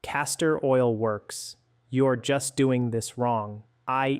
Castor oil works. You're just doing this wrong.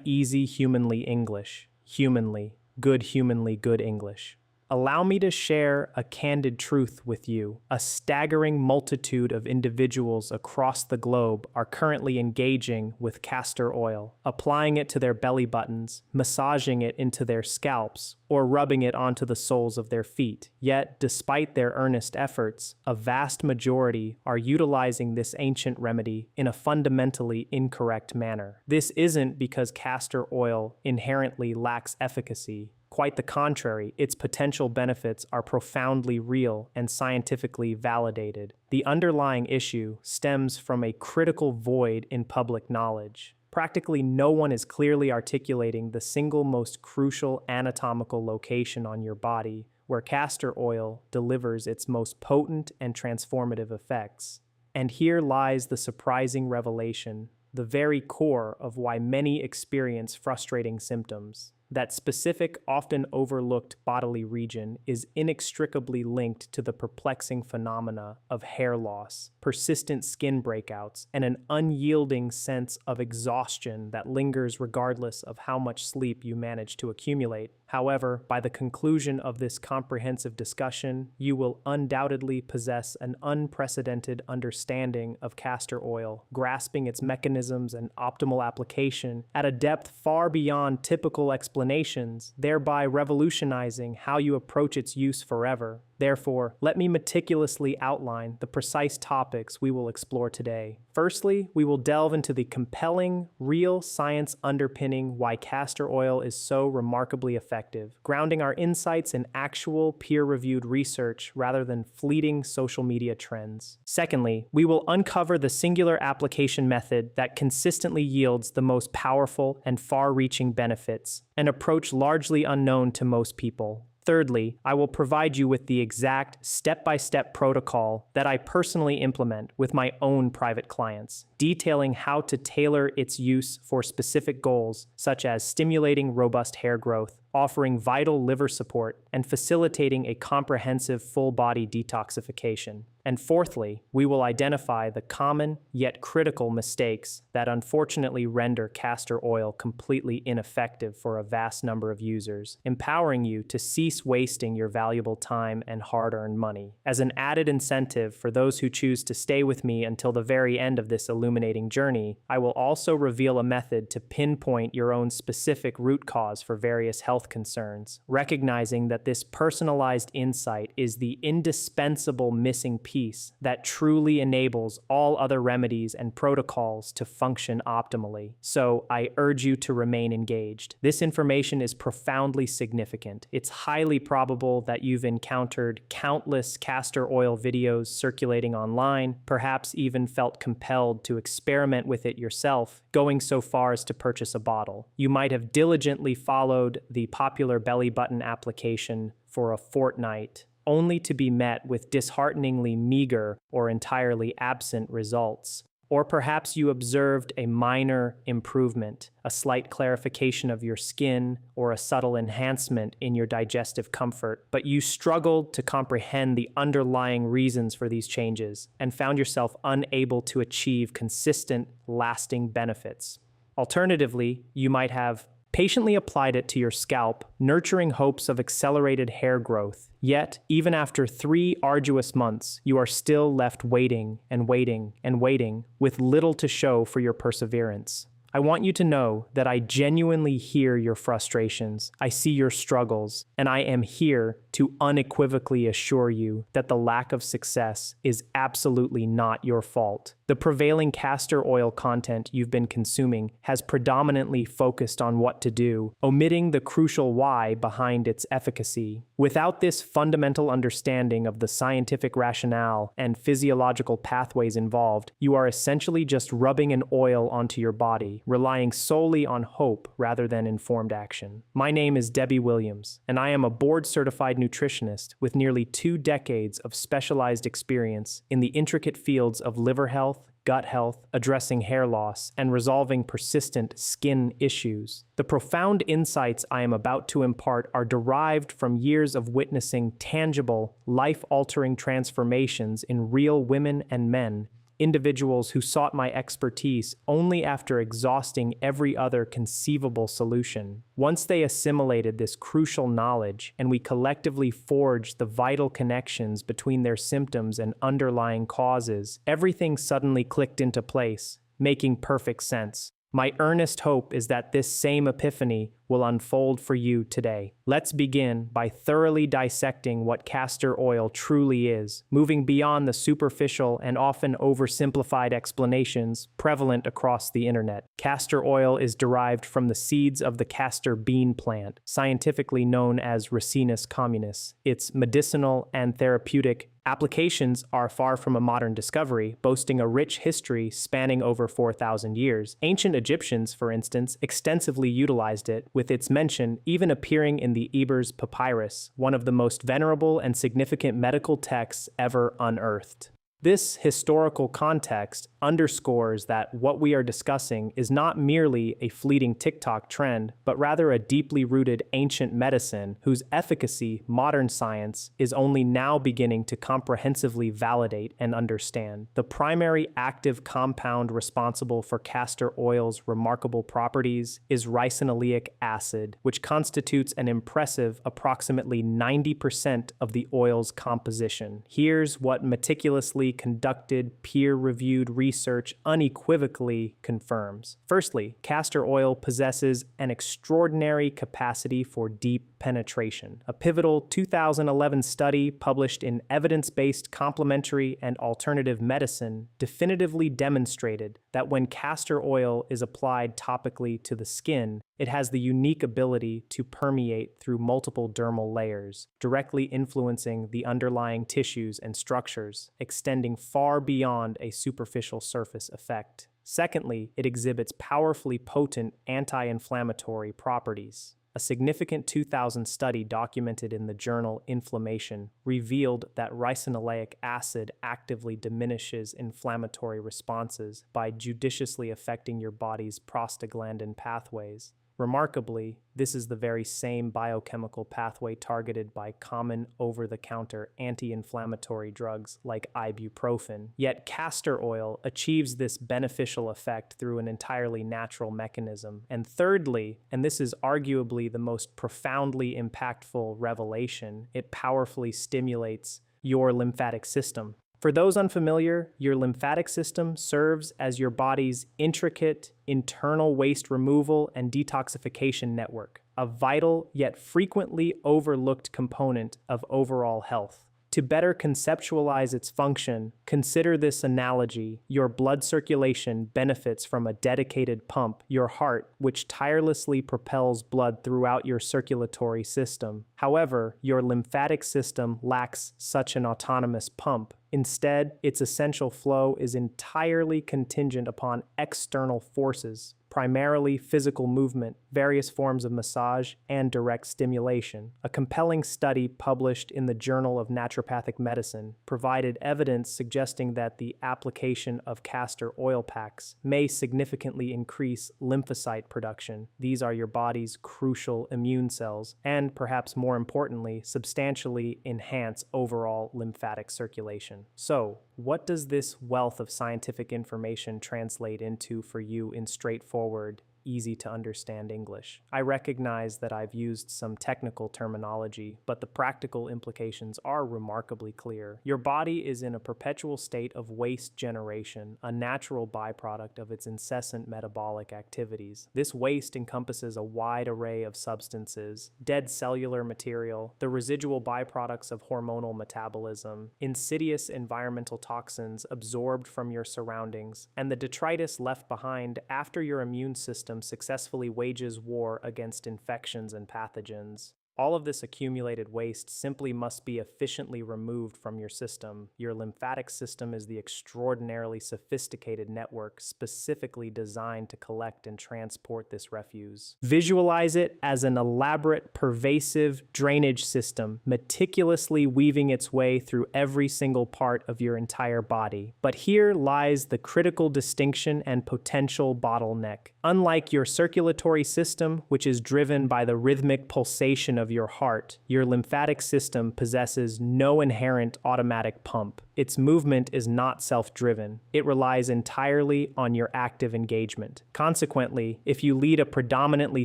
Easy humanly English. Humanly good English. Allow me to share a candid truth with you. A staggering multitude of individuals across the globe are currently engaging with castor oil, applying it to their belly buttons, massaging it into their scalps, or rubbing it onto the soles of their feet. Yet, despite their earnest efforts, a vast majority are utilizing this ancient remedy in a fundamentally incorrect manner. This isn't because castor oil inherently lacks efficacy. Quite the contrary, its potential benefits are profoundly real and scientifically validated. The underlying issue stems from a critical void in public knowledge. Practically no one is clearly articulating the single most crucial anatomical location on your body where castor oil delivers its most potent and transformative effects. And here lies the surprising revelation, the very core of why many experience frustrating symptoms. That specific, often overlooked bodily region is inextricably linked to the perplexing phenomena of hair loss, persistent skin breakouts, and an unyielding sense of exhaustion that lingers regardless of how much sleep you manage to accumulate. However, by the conclusion of this comprehensive discussion, you will undoubtedly possess an unprecedented understanding of castor oil, grasping its mechanisms and optimal application at a depth far beyond typical explanations, thereby revolutionizing how you approach its use forever. Therefore, let me meticulously outline the precise topics we will explore today. Firstly, we will delve into the compelling, real science underpinning why castor oil is so remarkably effective, grounding our insights in actual peer-reviewed research rather than fleeting social media trends. Secondly, we will uncover the singular application method that consistently yields the most powerful and far-reaching benefits, an approach largely unknown to most people. Thirdly, I will provide you with the exact step-by-step protocol that I personally implement with my own private clients, detailing how to tailor its use for specific goals, such as stimulating robust hair growth, offering vital liver support, and facilitating a comprehensive full-body detoxification. And fourthly, we will identify the common yet critical mistakes that unfortunately render castor oil completely ineffective for a vast number of users, empowering you to cease wasting your valuable time and hard-earned money. As an added incentive for those who choose to stay with me until the very end of this illuminating journey, I will also reveal a method to pinpoint your own specific root cause for various health concerns, recognizing that this personalized insight is the indispensable missing piece that truly enables all other remedies and protocols to function optimally. So I urge you to remain engaged. This information is profoundly significant. It's highly probable that you've encountered countless castor oil videos circulating online, perhaps even felt compelled to experiment with it yourself, going so far as to purchase a bottle. You might have diligently followed the popular belly button application for a fortnight, only to be met with dishearteningly meager or entirely absent results. Or perhaps you observed a minor improvement, a slight clarification of your skin, or a subtle enhancement in your digestive comfort, but you struggled to comprehend the underlying reasons for these changes and found yourself unable to achieve consistent, lasting benefits. Alternatively, you might have patiently applied it to your scalp, nurturing hopes of accelerated hair growth. Yet, even after 3 arduous months, you are still left waiting and waiting and waiting, with little to show for your perseverance. I want you to know that I genuinely hear your frustrations, I see your struggles, and I am here to unequivocally assure you that the lack of success is absolutely not your fault. The prevailing castor oil content you've been consuming has predominantly focused on what to do, omitting the crucial why behind its efficacy. Without this fundamental understanding of the scientific rationale and physiological pathways involved, you are essentially just rubbing an oil onto your body, relying solely on hope rather than informed action. My name is Debbie Williams, and I am a board-certified nutritionist with nearly 2 decades of specialized experience in the intricate fields of liver health, gut health, addressing hair loss, and resolving persistent skin issues. The profound insights I am about to impart are derived from years of witnessing tangible, life-altering transformations in real women and men, individuals who sought my expertise only after exhausting every other conceivable solution. Once they assimilated this crucial knowledge and we collectively forged the vital connections between their symptoms and underlying causes, everything suddenly clicked into place, making perfect sense. My earnest hope is that this same epiphany will unfold for you today. Let's begin by thoroughly dissecting what castor oil truly is, moving beyond the superficial and often oversimplified explanations prevalent across the internet. Castor oil is derived from the seeds of the castor bean plant, scientifically known as Ricinus communis. Its medicinal and therapeutic applications are far from a modern discovery, boasting a rich history spanning over 4,000 years. Ancient Egyptians, for instance, extensively utilized it, with its mention even appearing in the Ebers Papyrus, one of the most venerable and significant medical texts ever unearthed. This historical context underscores that what we are discussing is not merely a fleeting TikTok trend, but rather a deeply rooted ancient medicine whose efficacy modern science is only now beginning to comprehensively validate and understand. The primary active compound responsible for castor oil's remarkable properties is ricinoleic acid, which constitutes an impressive approximately 90% of the oil's composition. Here's what meticulously conducted, peer-reviewed research unequivocally confirms. Firstly, castor oil possesses an extraordinary capacity for deep penetration. A pivotal 2011 study published in Evidence-Based Complementary and Alternative Medicine definitively demonstrated that when castor oil is applied topically to the skin, it has the unique ability to permeate through multiple dermal layers, directly influencing the underlying tissues and structures, extending far beyond a superficial surface effect. Secondly, it exhibits powerfully potent anti-inflammatory properties. A significant 2000 study documented in the journal Inflammation revealed that ricinoleic acid actively diminishes inflammatory responses by judiciously affecting your body's prostaglandin pathways. Remarkably, this is the very same biochemical pathway targeted by common over-the-counter anti-inflammatory drugs like ibuprofen. Yet castor oil achieves this beneficial effect through an entirely natural mechanism. And thirdly, and this is arguably the most profoundly impactful revelation, it powerfully stimulates your lymphatic system. For those unfamiliar, your lymphatic system serves as your body's intricate internal waste removal and detoxification network, a vital yet frequently overlooked component of overall health. To better conceptualize its function, consider this analogy. Your blood circulation benefits from a dedicated pump, your heart, which tirelessly propels blood throughout your circulatory system. However, your lymphatic system lacks such an autonomous pump. Instead, its essential flow is entirely contingent upon external forces, primarily physical movement, various forms of massage, and direct stimulation. A compelling study published in the Journal of Naturopathic Medicine provided evidence suggesting that the application of castor oil packs may significantly increase lymphocyte production. These are your body's crucial immune cells, and perhaps more importantly, substantially enhance overall lymphatic circulation. So, what does this wealth of scientific information translate into for you in straightforward, easy to understand English? I recognize that I've used some technical terminology, but the practical implications are remarkably clear. Your body is in a perpetual state of waste generation, a natural byproduct of its incessant metabolic activities. This waste encompasses a wide array of substances, dead cellular material, the residual byproducts of hormonal metabolism, insidious environmental toxins absorbed from your surroundings, and the detritus left behind after your immune system successfully wages war against infections and pathogens. All of this accumulated waste simply must be efficiently removed from your system. Your lymphatic system is the extraordinarily sophisticated network specifically designed to collect and transport this refuse. Visualize it as an elaborate, pervasive drainage system, meticulously weaving its way through every single part of your entire body. But here lies the critical distinction and potential bottleneck. Unlike your circulatory system, which is driven by the rhythmic pulsation of your heart, your lymphatic system possesses no inherent automatic pump. Its movement is not self-driven. It relies entirely on your active engagement. Consequently, if you lead a predominantly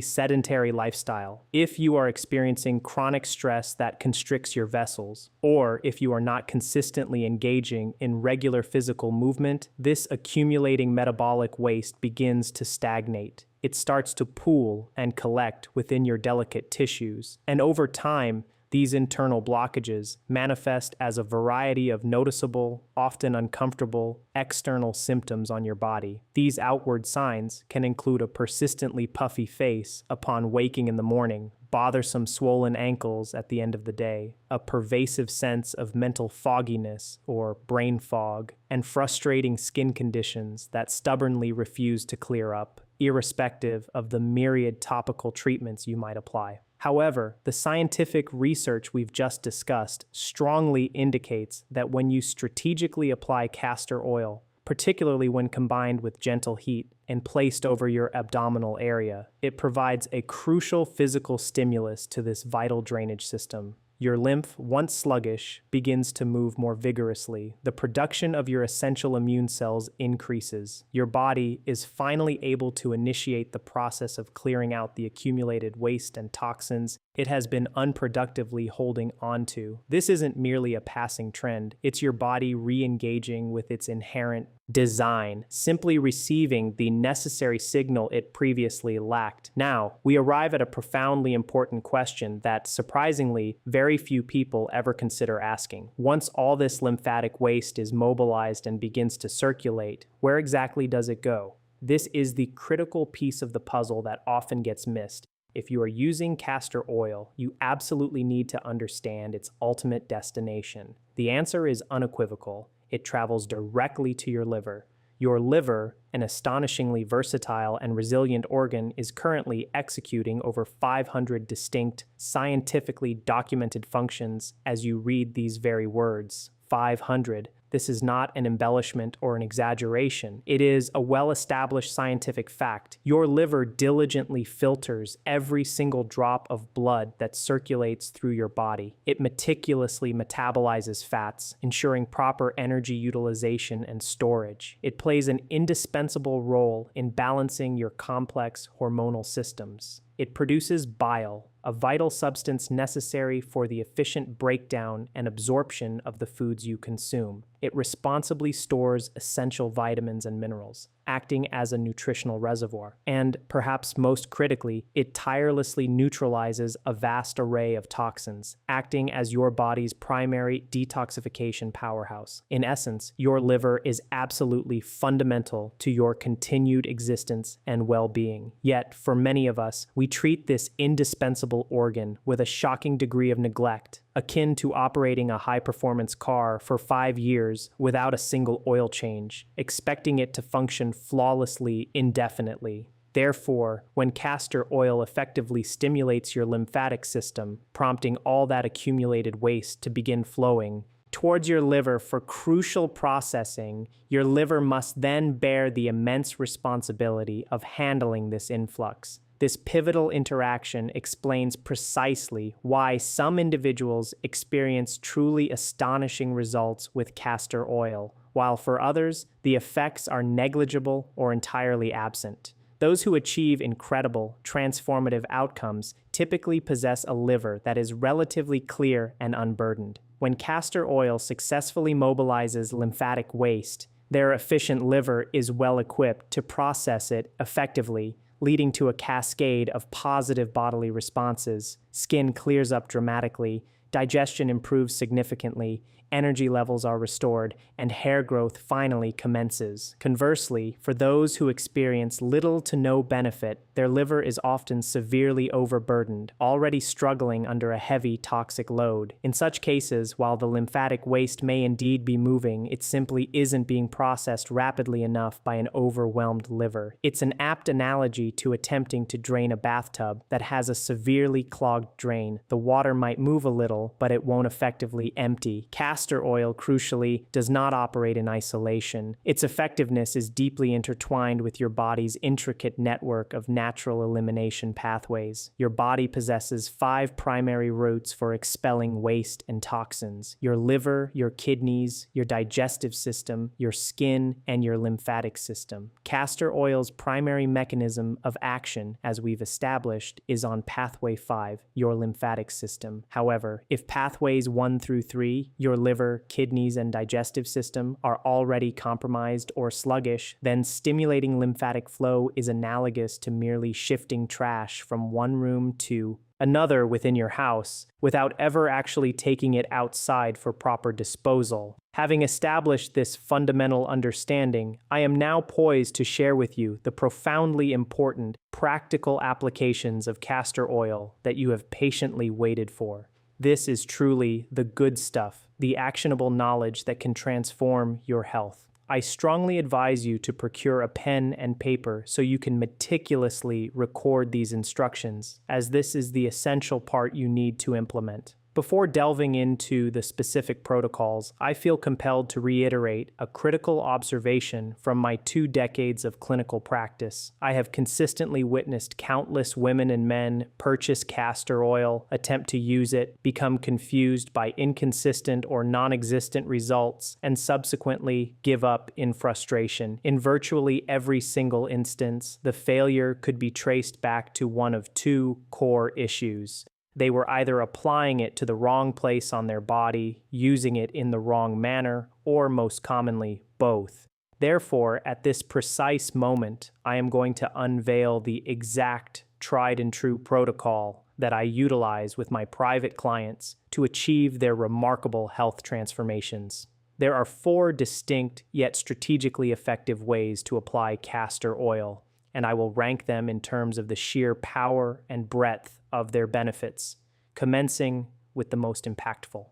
sedentary lifestyle, if you are experiencing chronic stress that constricts your vessels, or if you are not consistently engaging in regular physical movement, this accumulating metabolic waste begins to stagnate. It starts to pool and collect within your delicate tissues, and over time, these internal blockages manifest as a variety of noticeable, often uncomfortable, external symptoms on your body. These outward signs can include a persistently puffy face upon waking in the morning, bothersome swollen ankles at the end of the day, a pervasive sense of mental fogginess or brain fog, and frustrating skin conditions that stubbornly refuse to clear up, irrespective of the myriad topical treatments you might apply. However, the scientific research we've just discussed strongly indicates that when you strategically apply castor oil, particularly when combined with gentle heat and placed over your abdominal area, it provides a crucial physical stimulus to this vital drainage system. Your lymph, once sluggish, begins to move more vigorously. The production of your essential immune cells increases. Your body is finally able to initiate the process of clearing out the accumulated waste and toxins it has been unproductively holding onto. This isn't merely a passing trend. It's your body re-engaging with its inherent design, simply receiving the necessary signal it previously lacked. Now, we arrive at a profoundly important question that, surprisingly, very few people ever consider asking. Once all this lymphatic waste is mobilized and begins to circulate, where exactly does it go? This is the critical piece of the puzzle that often gets missed. If you are using castor oil, you absolutely need to understand its ultimate destination. The answer is unequivocal. It travels directly to your liver. Your liver, an astonishingly versatile and resilient organ, is currently executing over 500 distinct, scientifically documented functions as you read these very words. 500. This is not an embellishment or an exaggeration. It is a well-established scientific fact. Your liver diligently filters every single drop of blood that circulates through your body. It meticulously metabolizes fats, ensuring proper energy utilization and storage. It plays an indispensable role in balancing your complex hormonal systems. It produces bile, a vital substance necessary for the efficient breakdown and absorption of the foods you consume. It responsibly stores essential vitamins and minerals, acting as a nutritional reservoir. And, perhaps most critically, it tirelessly neutralizes a vast array of toxins, acting as your body's primary detoxification powerhouse. In essence, your liver is absolutely fundamental to your continued existence and well-being. Yet, for many of us, we treat this indispensable organ with a shocking degree of neglect, akin to operating a high-performance car for 5 years without a single oil change, expecting it to function flawlessly indefinitely. Therefore, when castor oil effectively stimulates your lymphatic system, prompting all that accumulated waste to begin flowing towards your liver for crucial processing, your liver must then bear the immense responsibility of handling this influx. This pivotal interaction explains precisely why some individuals experience truly astonishing results with castor oil, while for others, the effects are negligible or entirely absent. Those who achieve incredible, transformative outcomes typically possess a liver that is relatively clear and unburdened. When castor oil successfully mobilizes lymphatic waste, their efficient liver is well equipped to process it effectively, leading to a cascade of positive bodily responses. Skin clears up dramatically, digestion improves significantly, energy levels are restored, and hair growth finally commences. Conversely, for those who experience little to no benefit, their liver is often severely overburdened, already struggling under a heavy toxic load. In such cases, while the lymphatic waste may indeed be moving, it simply isn't being processed rapidly enough by an overwhelmed liver. It's an apt analogy to attempting to drain a bathtub that has a severely clogged drain. The water might move a little, but it won't effectively empty. Castor oil, crucially, does not operate in isolation. Its effectiveness is deeply intertwined with your body's intricate network of natural elimination pathways. Your body possesses 5 primary routes for expelling waste and toxins: your liver, your kidneys, your digestive system, your skin, and your lymphatic system. Castor oil's primary mechanism of action, as we've established, is on pathway 5, your lymphatic system. However, if pathways 1 through 3, your liver, kidneys, and digestive system, are already compromised or sluggish, then stimulating lymphatic flow is analogous to merely shifting trash from one room to another within your house without ever actually taking it outside for proper disposal. Having established this fundamental understanding, I am now poised to share with you the profoundly important, practical applications of castor oil that you have patiently waited for. This is truly the good stuff, the actionable knowledge that can transform your health. I strongly advise you to procure a pen and paper so you can meticulously record these instructions, as this is the essential part you need to implement. Before delving into the specific protocols, I feel compelled to reiterate a critical observation from my 2 decades of clinical practice. I have consistently witnessed countless women and men purchase castor oil, attempt to use it, become confused by inconsistent or non-existent results, and subsequently give up in frustration. In virtually every single instance, the failure could be traced back to one of 2 core issues. They were either applying it to the wrong place on their body, using it in the wrong manner, or most commonly, both. Therefore, at this precise moment, I am going to unveil the exact tried and true protocol that I utilize with my private clients to achieve their remarkable health transformations. There are 4 distinct yet strategically effective ways to apply castor oil, and I will rank them in terms of the sheer power and breadth of their benefits, commencing with the most impactful.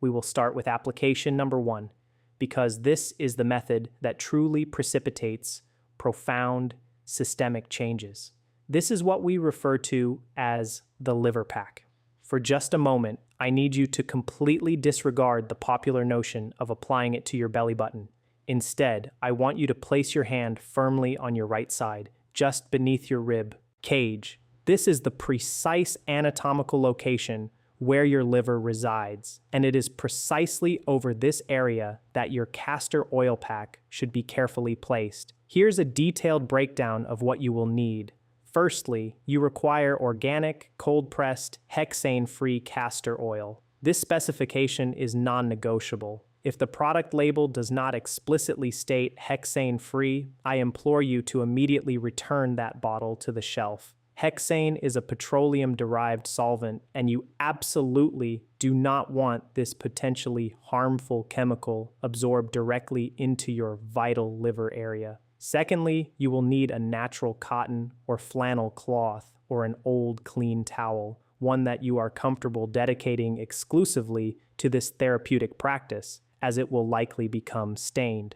We will start with application number 1, because this is the method that truly precipitates profound systemic changes. This is what we refer to as the liver pack. For just a moment, I need you to completely disregard the popular notion of applying it to your belly button. Instead, I want you to place your hand firmly on your right side, just beneath your rib cage. This is the precise anatomical location where your liver resides, and it is precisely over this area that your castor oil pack should be carefully placed. Here's a detailed breakdown of what you will need. Firstly, you require organic, cold-pressed, hexane-free castor oil. This specification is non-negotiable. If the product label does not explicitly state hexane-free, I implore you to immediately return that bottle to the shelf. Hexane is a petroleum-derived solvent, and you absolutely do not want this potentially harmful chemical absorbed directly into your vital liver area. Secondly, you will need a natural cotton or flannel cloth or an old clean towel, one that you are comfortable dedicating exclusively to this therapeutic practice, as it will likely become stained.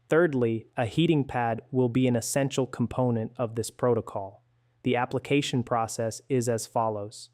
Thirdly, a heating pad will be an essential component of this protocol. The application process is as follows.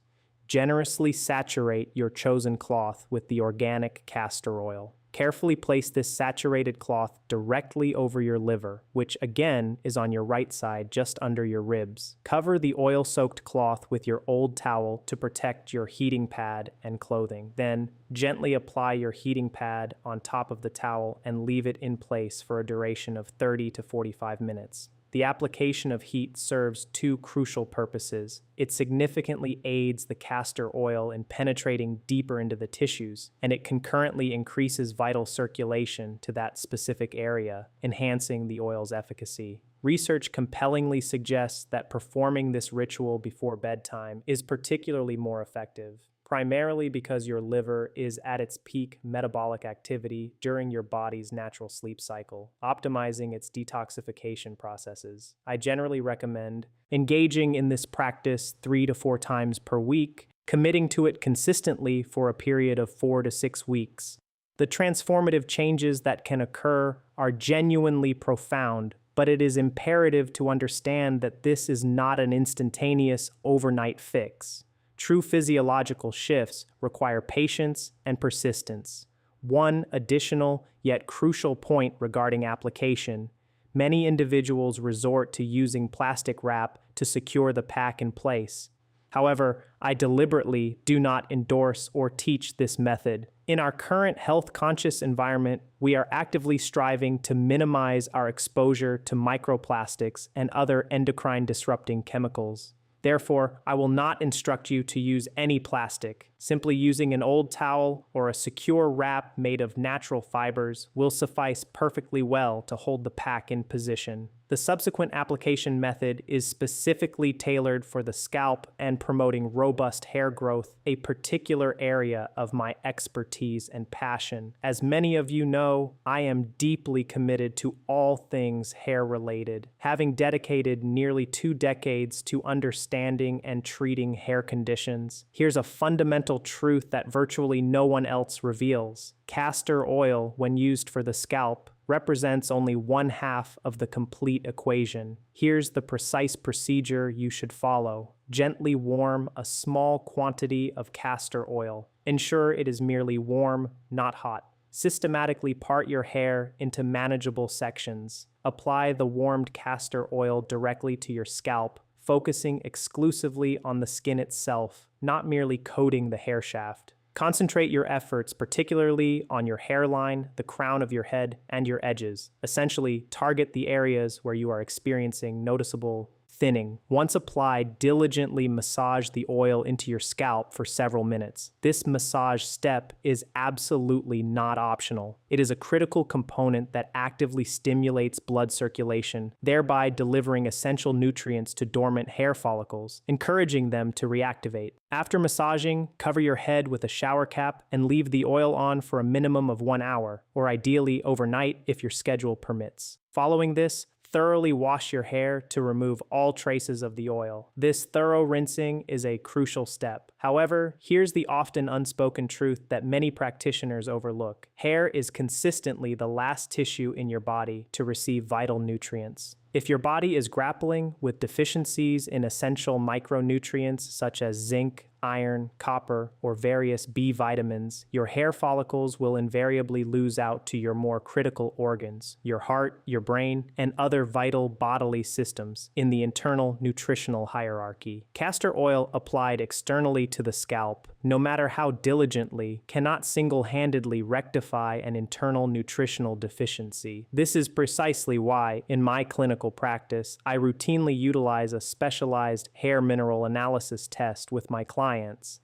Generously saturate your chosen cloth with the organic castor oil. Carefully place this saturated cloth directly over your liver, which again is on your right side just under your ribs. Cover the oil-soaked cloth with your old towel to protect your heating pad and clothing. Then, gently apply your heating pad on top of the towel and leave it in place for a duration of 30 to 45 minutes. The application of heat serves 2 crucial purposes. It significantly aids the castor oil in penetrating deeper into the tissues, and it concurrently increases vital circulation to that specific area, enhancing the oil's efficacy. Research compellingly suggests that performing this ritual before bedtime is particularly more effective, primarily because your liver is at its peak metabolic activity during your body's natural sleep cycle, optimizing its detoxification processes. I generally recommend engaging in this practice 3 to 4 times per week, committing to it consistently for a period of 4 to 6 weeks. The transformative changes that can occur are genuinely profound, but it is imperative to understand that this is not an instantaneous overnight fix. True physiological shifts require patience and persistence. One additional yet crucial point regarding application: many individuals resort to using plastic wrap to secure the pack in place. However, I deliberately do not endorse or teach this method. In our current health-conscious environment, we are actively striving to minimize our exposure to microplastics and other endocrine-disrupting chemicals. Therefore, I will not instruct you to use any plastic. Simply using an old towel or a secure wrap made of natural fibers will suffice perfectly well to hold the pack in position. The subsequent application method is specifically tailored for the scalp and promoting robust hair growth, a particular area of my expertise and passion. As many of you know, I am deeply committed to all things hair-related, having dedicated nearly 2 decades to understanding and treating hair conditions. Here's a fundamental truth that virtually no one else reveals. Castor oil, when used for the scalp, represents only 1/2 of the complete equation. Here's the precise procedure you should follow. Gently warm a small quantity of castor oil. Ensure it is merely warm, not hot. Systematically part your hair into manageable sections. Apply the warmed castor oil directly to your scalp, focusing exclusively on the skin itself, not merely coating the hair shaft. Concentrate your efforts particularly on your hairline, the crown of your head, and your edges. Essentially, target the areas where you are experiencing noticeable thinning. Once applied, diligently massage the oil into your scalp for several minutes. This massage step is absolutely not optional. It is a critical component that actively stimulates blood circulation, thereby delivering essential nutrients to dormant hair follicles, encouraging them to reactivate. After massaging, cover your head with a shower cap and leave the oil on for a minimum of 1 hour, or ideally overnight if your schedule permits. Following this, thoroughly wash your hair to remove all traces of the oil. This thorough rinsing is a crucial step. However, here's the often unspoken truth that many practitioners overlook. Hair is consistently the last tissue in your body to receive vital nutrients. If your body is grappling with deficiencies in essential micronutrients such as zinc, iron, copper, or various B vitamins, your hair follicles will invariably lose out to your more critical organs, your heart, your brain, and other vital bodily systems in the internal nutritional hierarchy. Castor oil applied externally to the scalp, no matter how diligently, cannot single-handedly rectify an internal nutritional deficiency. This is precisely why, in my clinical practice, I routinely utilize a specialized hair mineral analysis test with my clients.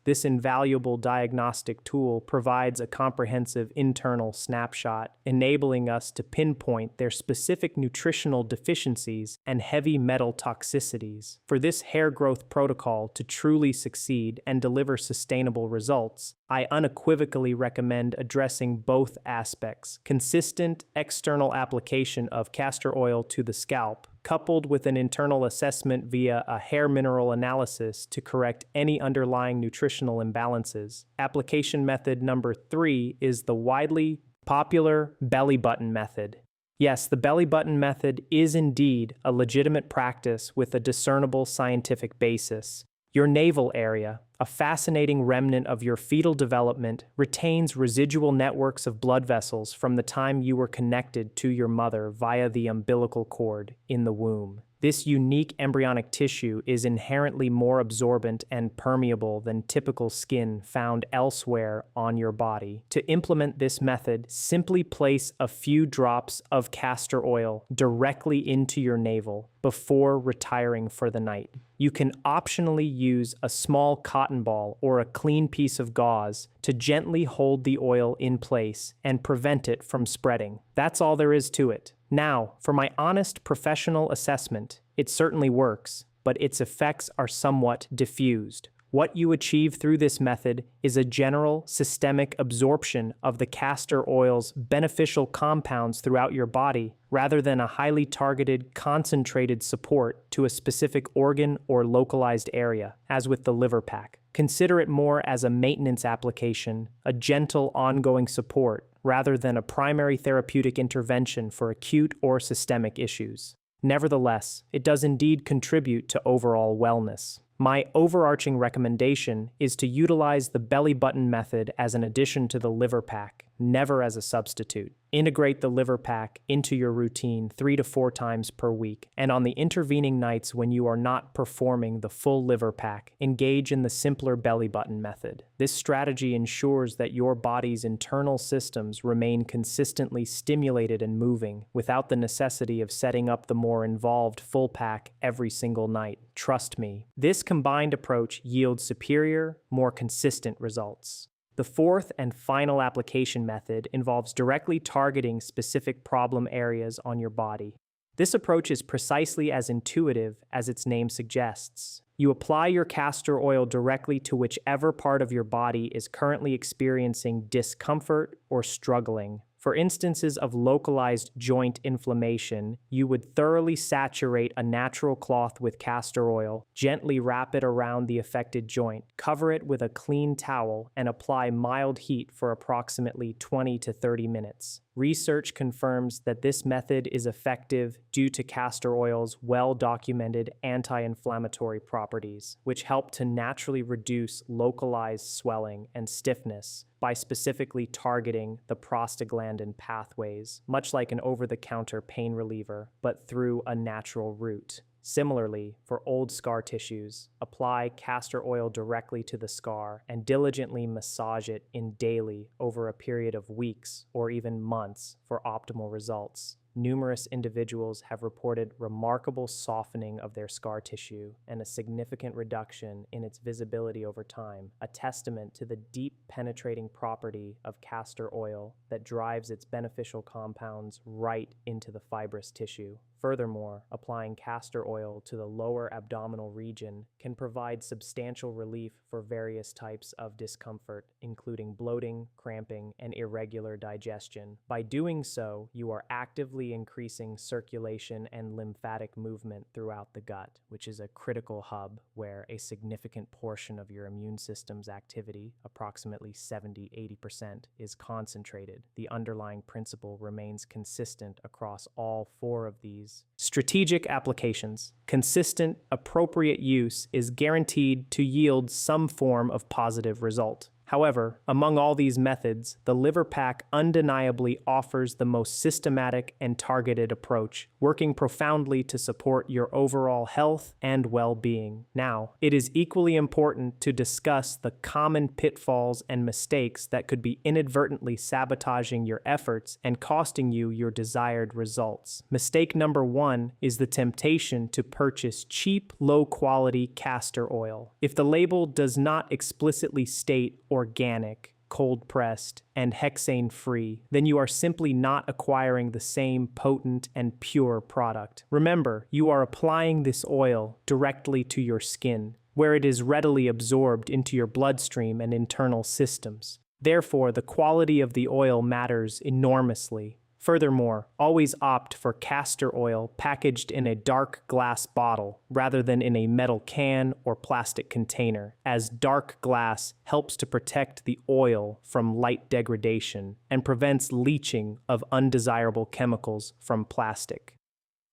This invaluable diagnostic tool provides a comprehensive internal snapshot, enabling us to pinpoint their specific nutritional deficiencies and heavy metal toxicities. For this hair growth protocol to truly succeed and deliver sustainable results, I unequivocally recommend addressing both aspects: consistent external application of castor oil to the scalp, coupled with an internal assessment via a hair mineral analysis to correct any underlying nutritional imbalances. Application method number 3 is the widely popular belly button method. Yes, the belly button method is indeed a legitimate practice with a discernible scientific basis. Your navel area, a fascinating remnant of your fetal development, retains residual networks of blood vessels from the time you were connected to your mother via the umbilical cord in the womb. This unique embryonic tissue is inherently more absorbent and permeable than typical skin found elsewhere on your body. To implement this method, simply place a few drops of castor oil directly into your navel before retiring for the night. You can optionally use a small cotton ball or a clean piece of gauze to gently hold the oil in place and prevent it from spreading. That's all there is to it. Now, for my honest professional assessment, it certainly works, but its effects are somewhat diffused. What you achieve through this method is a general systemic absorption of the castor oil's beneficial compounds throughout your body, rather than a highly targeted, concentrated support to a specific organ or localized area, as with the liver pack. Consider it more as a maintenance application, a gentle ongoing support, rather than a primary therapeutic intervention for acute or systemic issues. Nevertheless, it does indeed contribute to overall wellness. My overarching recommendation is to utilize the belly button method as an addition to the liver pack, never as a substitute. Integrate the liver pack into your routine 3 to 4 times per week, and on the intervening nights when you are not performing the full liver pack, engage in the simpler belly button method. This strategy ensures that your body's internal systems remain consistently stimulated and moving, without the necessity of setting up the more involved full pack every single night. Trust me, this combined approach yields superior, more consistent results. The fourth and final application method involves directly targeting specific problem areas on your body. This approach is precisely as intuitive as its name suggests. You apply your castor oil directly to whichever part of your body is currently experiencing discomfort or struggling. For instances of localized joint inflammation, you would thoroughly saturate a natural cloth with castor oil, gently wrap it around the affected joint, cover it with a clean towel, and apply mild heat for approximately 20 to 30 minutes. Research confirms that this method is effective due to castor oil's well-documented anti-inflammatory properties, which help to naturally reduce localized swelling and stiffness by specifically targeting the prostaglandin pathways, much like an over-the-counter pain reliever, but through a natural route. Similarly, for old scar tissues, apply castor oil directly to the scar and diligently massage it in daily over a period of weeks or even months for optimal results. Numerous individuals have reported remarkable softening of their scar tissue and a significant reduction in its visibility over time, a testament to the deep penetrating property of castor oil that drives its beneficial compounds right into the fibrous tissue. Furthermore, applying castor oil to the lower abdominal region can provide substantial relief for various types of discomfort, including bloating, cramping, and irregular digestion. By doing so, you are actively increasing circulation and lymphatic movement throughout the gut, which is a critical hub where a significant portion of your immune system's activity, approximately 70–80%, is concentrated. The underlying principle remains consistent across all 4 of these. Strategic applications. Consistent, appropriate use is guaranteed to yield some form of positive result. However, among all these methods, the liver pack undeniably offers the most systematic and targeted approach, working profoundly to support your overall health and well-being. Now, it is equally important to discuss the common pitfalls and mistakes that could be inadvertently sabotaging your efforts and costing you your desired results. Mistake number 1 is the temptation to purchase cheap, low-quality castor oil. If the label does not explicitly state organic, cold-pressed, and hexane-free, then you are simply not acquiring the same potent and pure product. Remember, you are applying this oil directly to your skin, where it is readily absorbed into your bloodstream and internal systems. Therefore, the quality of the oil matters enormously. Furthermore, always opt for castor oil packaged in a dark glass bottle rather than in a metal can or plastic container, as dark glass helps to protect the oil from light degradation and prevents leaching of undesirable chemicals from plastic.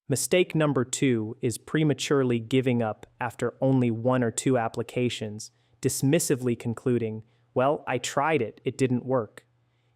Mistake number 2 is prematurely giving up after only 1 or 2 applications, dismissively concluding, "Well, I tried it, it didn't work."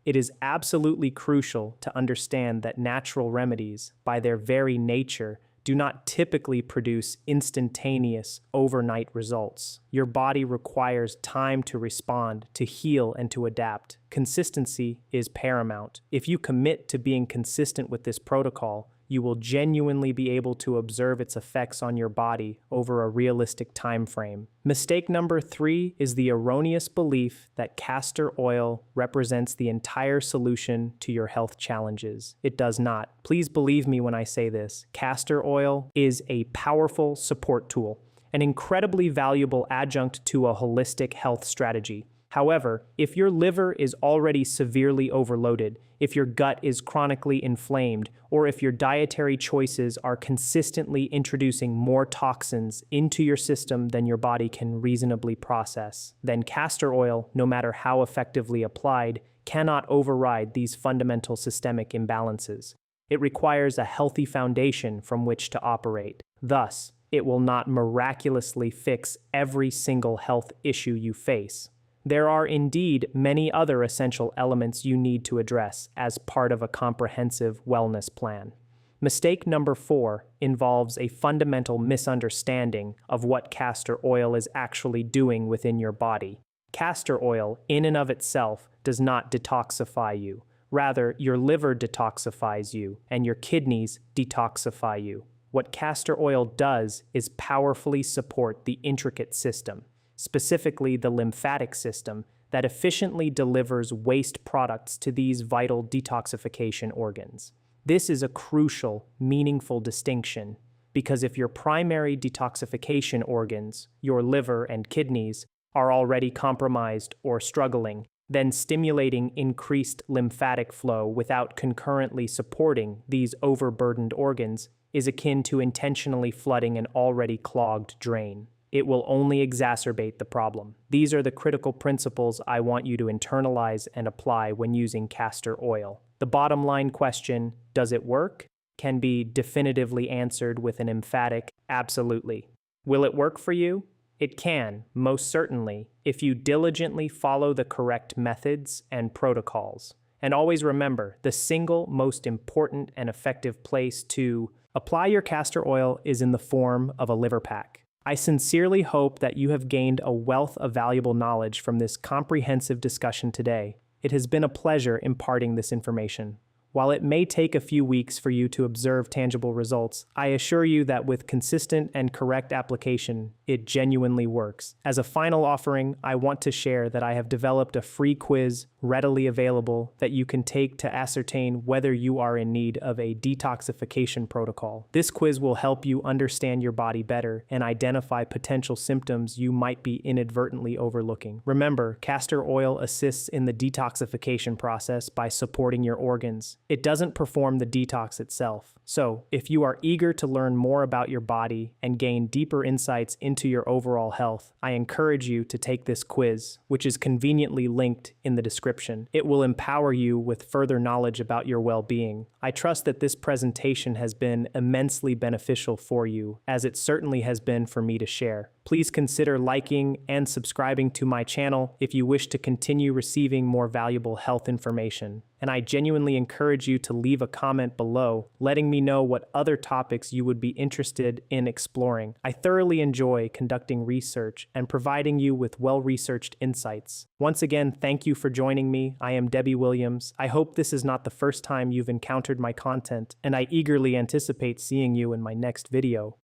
It is absolutely crucial to understand that natural remedies, by their very nature, do not typically produce instantaneous, overnight results. Your body requires time to respond, to heal, and to adapt. Consistency is paramount. If you commit to being consistent with this protocol, you will genuinely be able to observe its effects on your body over a realistic time frame. Mistake number 3 is the erroneous belief that castor oil represents the entire solution to your health challenges. It does not. Please believe me when I say this. Castor oil is a powerful support tool, an incredibly valuable adjunct to a holistic health strategy. However, if your liver is already severely overloaded, if your gut is chronically inflamed, or if your dietary choices are consistently introducing more toxins into your system than your body can reasonably process, then castor oil, no matter how effectively applied, cannot override these fundamental systemic imbalances. It requires a healthy foundation from which to operate. Thus, it will not miraculously fix every single health issue you face. There are indeed many other essential elements you need to address as part of a comprehensive wellness plan. Mistake number 4 involves a fundamental misunderstanding of what castor oil is actually doing within your body. Castor oil, in and of itself, does not detoxify you. Rather, your liver detoxifies you, and your kidneys detoxify you. What castor oil does is powerfully support the intricate system, specifically the lymphatic system, that efficiently delivers waste products to these vital detoxification organs. This is a crucial, meaningful distinction, because if your primary detoxification organs, your liver and kidneys, are already compromised or struggling, then stimulating increased lymphatic flow without concurrently supporting these overburdened organs is akin to intentionally flooding an already clogged drain. It will only exacerbate the problem. These are the critical principles I want you to internalize and apply when using castor oil. The bottom line question, does it work, can be definitively answered with an emphatic absolutely. Will it work for you? It can, most certainly, if you diligently follow the correct methods and protocols. And always remember, the single most important and effective place to apply your castor oil is in the form of a liver pack. I sincerely hope that you have gained a wealth of valuable knowledge from this comprehensive discussion today. It has been a pleasure imparting this information. While it may take a few weeks for you to observe tangible results, I assure you that with consistent and correct application, it genuinely works. As a final offering, I want to share that I have developed a free quiz readily available that you can take to ascertain whether you are in need of a detoxification protocol. This quiz will help you understand your body better and identify potential symptoms you might be inadvertently overlooking. Remember, castor oil assists in the detoxification process by supporting your organs. It doesn't perform the detox itself. So, if you are eager to learn more about your body and gain deeper insights into your overall health, I encourage you to take this quiz, which is conveniently linked in the description. It will empower you with further knowledge about your well-being. I trust that this presentation has been immensely beneficial for you, as it certainly has been for me to share. Please consider liking and subscribing to my channel if you wish to continue receiving more valuable health information. And I genuinely encourage you to leave a comment below, letting me know what other topics you would be interested in exploring. I thoroughly enjoy conducting research and providing you with well-researched insights. Once again, thank you for joining me. I am Debbie Williams. I hope this is not the first time you've encountered my content, and I eagerly anticipate seeing you in my next video.